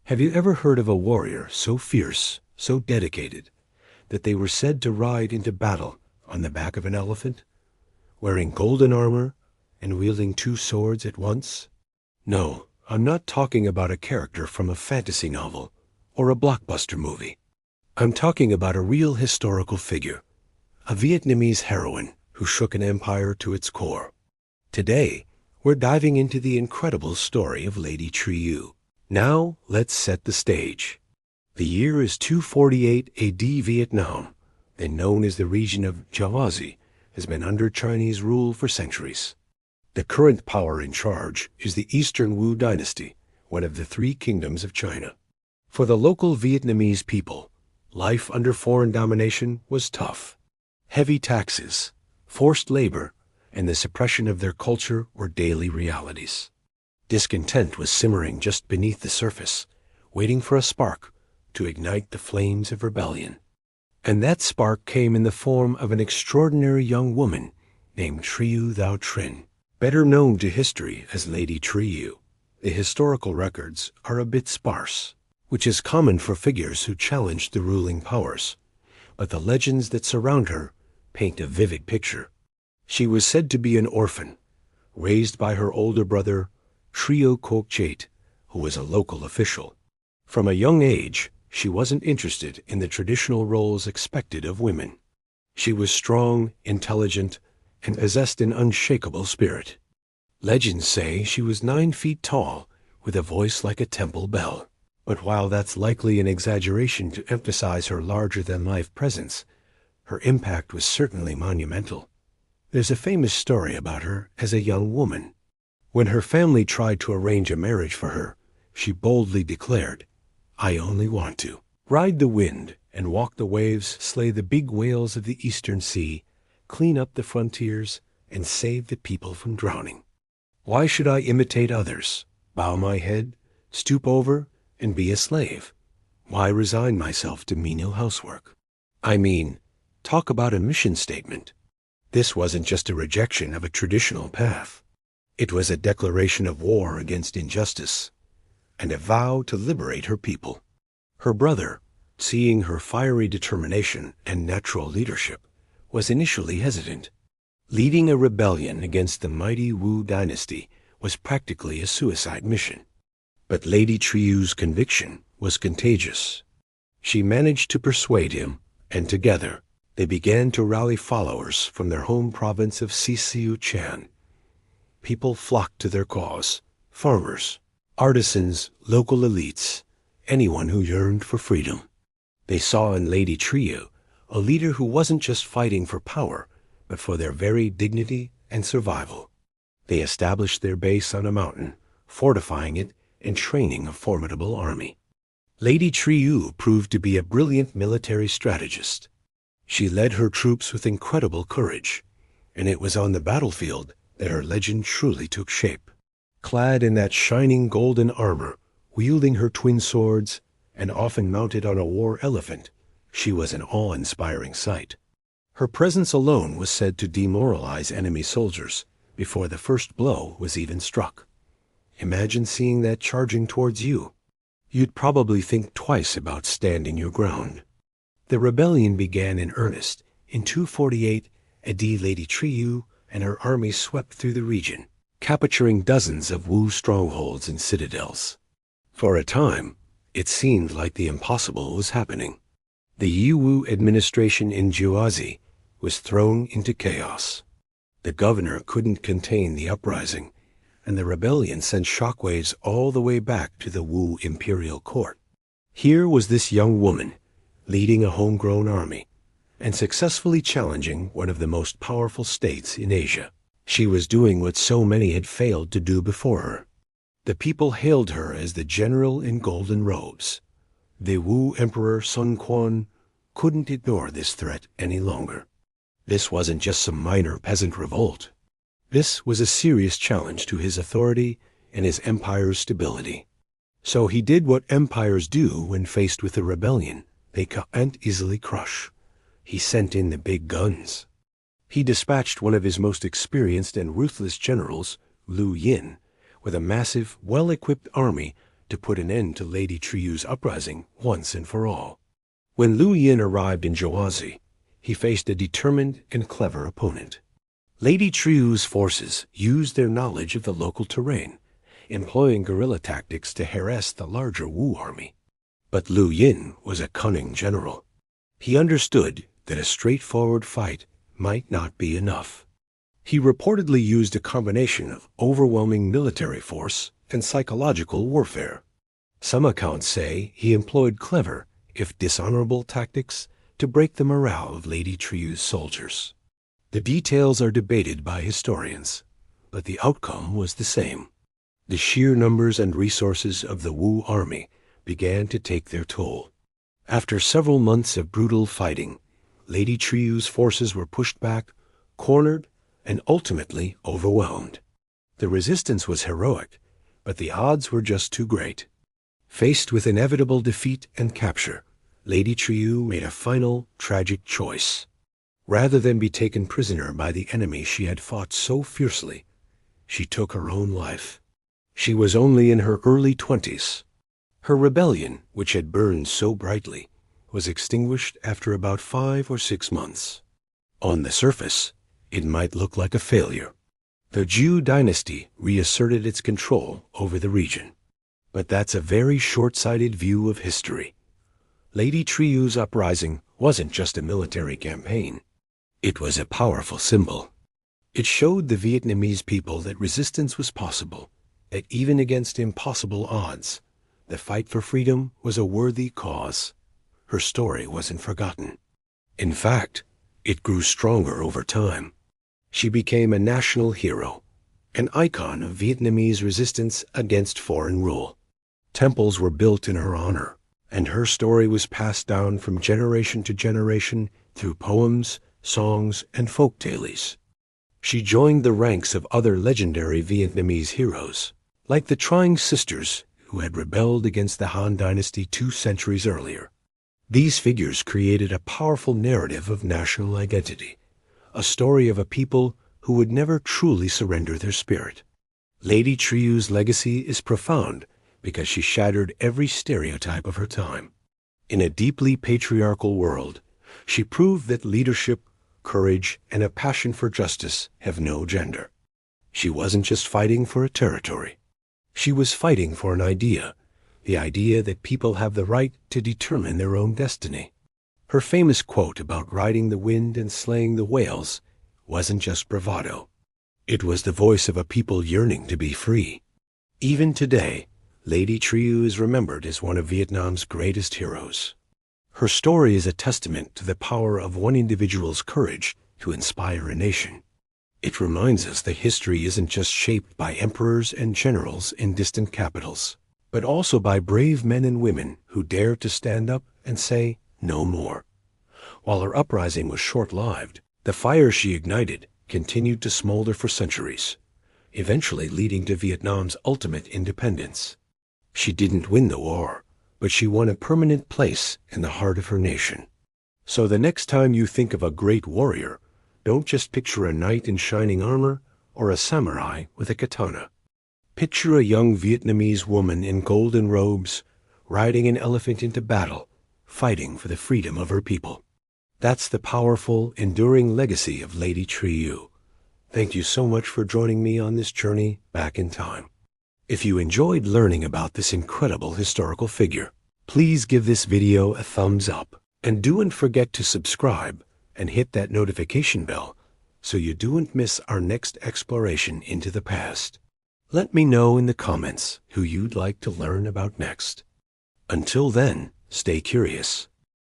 Have you ever heard of a warrior so fierce, so dedicated, that they were said to ride into battle on the back of an elephant, wearing golden armor and wielding two swords at once? No, I'm not talking about a character from a fantasy novel or a blockbuster movie. I'm talking about a real historical figure, a Vietnamese heroine who shook an empire to its core. Today, we're diving into the incredible story of Lady Trieu. Now, let's set the stage. The year is 248 AD. Vietnam, then known as the region of Jiaozi, has been under Chinese rule for centuries. The current power in charge is the Eastern Wu Dynasty, one of the three kingdoms of China. For the local Vietnamese people, life under foreign domination was tough. Heavy taxes, forced labor, and the suppression of their culture were daily realities. Discontent was simmering just beneath the surface, waiting for a spark to ignite the flames of rebellion. And that spark came in the form of an extraordinary young woman named Trieu Thao Trinh, better known to history as Lady Trieu. The historical records are a bit sparse, which is common for figures who challenged the ruling powers, but the legends that surround her paint a vivid picture. She was said to be an orphan, raised by her older brother, Trieu Kok Chait, who was a local official. From a young age, she wasn't interested in the traditional roles expected of women. She was strong, intelligent, and possessed an unshakable spirit. Legends say she was 9 feet tall, with a voice like a temple bell. But while that's likely an exaggeration to emphasize her larger-than-life presence, her impact was certainly monumental. There's a famous story about her as a young woman. When her family tried to arrange a marriage for her, she boldly declared, "I only want to ride the wind and walk the waves, slay the big whales of the Eastern Sea, clean up the frontiers, and save the people from drowning. Why should I imitate others, bow my head, stoop over, and be a slave? Why resign myself to menial housework?" I mean, talk about a mission statement. This wasn't just a rejection of a traditional path. It was a declaration of war against injustice and a vow to liberate her people. Her brother, seeing her fiery determination and natural leadership, was initially hesitant. Leading a rebellion against the mighty Wu dynasty was practically a suicide mission. But Lady Trieu's conviction was contagious. She managed to persuade him, and together they began to rally followers from their home province of Sichuan. People flocked to their cause: farmers, artisans, local elites, anyone who yearned for freedom. They saw in Lady Trieu a leader who wasn't just fighting for power, but for their very dignity and survival. They established their base on a mountain, fortifying it and training a formidable army. Lady Trieu proved to be a brilliant military strategist. She led her troops with incredible courage, and it was on the battlefield that her legend truly took shape. Clad in that shining golden armor, wielding her twin swords, and often mounted on a war elephant, she was an awe-inspiring sight. Her presence alone was said to demoralize enemy soldiers before the first blow was even struck. Imagine seeing that charging towards you. You'd probably think twice about standing your ground. The rebellion began in earnest in 248 AD. Lady Trieu and her army swept through the region, capturing dozens of Wu strongholds and citadels. For a time, it seemed like the impossible was happening. The Yiwu administration in Jiaozi was thrown into chaos. The governor couldn't contain the uprising, and the rebellion sent shockwaves all the way back to the Wu imperial court. Here was this young woman, leading a homegrown army, and successfully challenging one of the most powerful states in Asia. She was doing what so many had failed to do before her. The people hailed her as the general in golden robes. The Wu Emperor Sun Quan couldn't ignore this threat any longer. This wasn't just some minor peasant revolt. This was a serious challenge to his authority and his empire's stability. So he did what empires do when faced with a rebellion they can't easily crush. He sent in the big guns. He dispatched one of his most experienced and ruthless generals, Liu Yin, with a massive, well-equipped army to put an end to Lady Trieu's uprising once and for all. When Liu Yin arrived in Joazi, he faced a determined and clever opponent. Lady Trieu's forces used their knowledge of the local terrain, employing guerrilla tactics to harass the larger Wu army. But Liu Yin was a cunning general. He understood that a straightforward fight might not be enough. He reportedly used a combination of overwhelming military force and psychological warfare. Some accounts say he employed clever, if dishonorable, tactics to break the morale of Lady Trieu's soldiers. The details are debated by historians, but the outcome was the same. The sheer numbers and resources of the Wu army began to take their toll. After several months of brutal fighting, Lady Trieu's forces were pushed back, cornered, and ultimately overwhelmed. The resistance was heroic, but the odds were just too great. Faced with inevitable defeat and capture, Lady Trieu made a final, tragic choice. Rather than be taken prisoner by the enemy she had fought so fiercely, she took her own life. She was only in her early 20s. Her rebellion, which had burned so brightly, was extinguished after about 5 or 6 months. On the surface, it might look like a failure. The Jiu dynasty reasserted its control over the region. But that's a very short-sighted view of history. Lady Trieu's uprising wasn't just a military campaign. It was a powerful symbol. It showed the Vietnamese people that resistance was possible, that even against impossible odds, the fight for freedom was a worthy cause. Her story wasn't forgotten. In fact, it grew stronger over time. She became a national hero, an icon of Vietnamese resistance against foreign rule. Temples were built in her honor, and her story was passed down from generation to generation through poems, songs, and folk tales. She joined the ranks of other legendary Vietnamese heroes, like the Trieu sisters who had rebelled against the Han Dynasty 2 centuries earlier. These figures created a powerful narrative of national identity, a story of a people who would never truly surrender their spirit. Lady Trieu's legacy is profound because she shattered every stereotype of her time. In a deeply patriarchal world, she proved that leadership, courage, and a passion for justice have no gender. She wasn't just fighting for a territory. She was fighting for an idea, the idea that people have the right to determine their own destiny. Her famous quote about riding the wind and slaying the whales wasn't just bravado. It was the voice of a people yearning to be free. Even today, Lady Trieu is remembered as one of Vietnam's greatest heroes. Her story is a testament to the power of one individual's courage to inspire a nation. It reminds us that history isn't just shaped by emperors and generals in distant capitals, but also by brave men and women who dared to stand up and say, "No more." While her uprising was short-lived, the fire she ignited continued to smolder for centuries, eventually leading to Vietnam's ultimate independence. She didn't win the war, but she won a permanent place in the heart of her nation. So the next time you think of a great warrior, don't just picture a knight in shining armor or a samurai with a katana. Picture a young Vietnamese woman in golden robes, riding an elephant into battle, fighting for the freedom of her people. That's the powerful, enduring legacy of Lady Trieu. Thank you so much for joining me on this journey back in time. If you enjoyed learning about this incredible historical figure, please give this video a thumbs up, and don't forget to subscribe and hit that notification bell so you don't miss our next exploration into the past. Let me know in the comments who you'd like to learn about next. Until then, stay curious.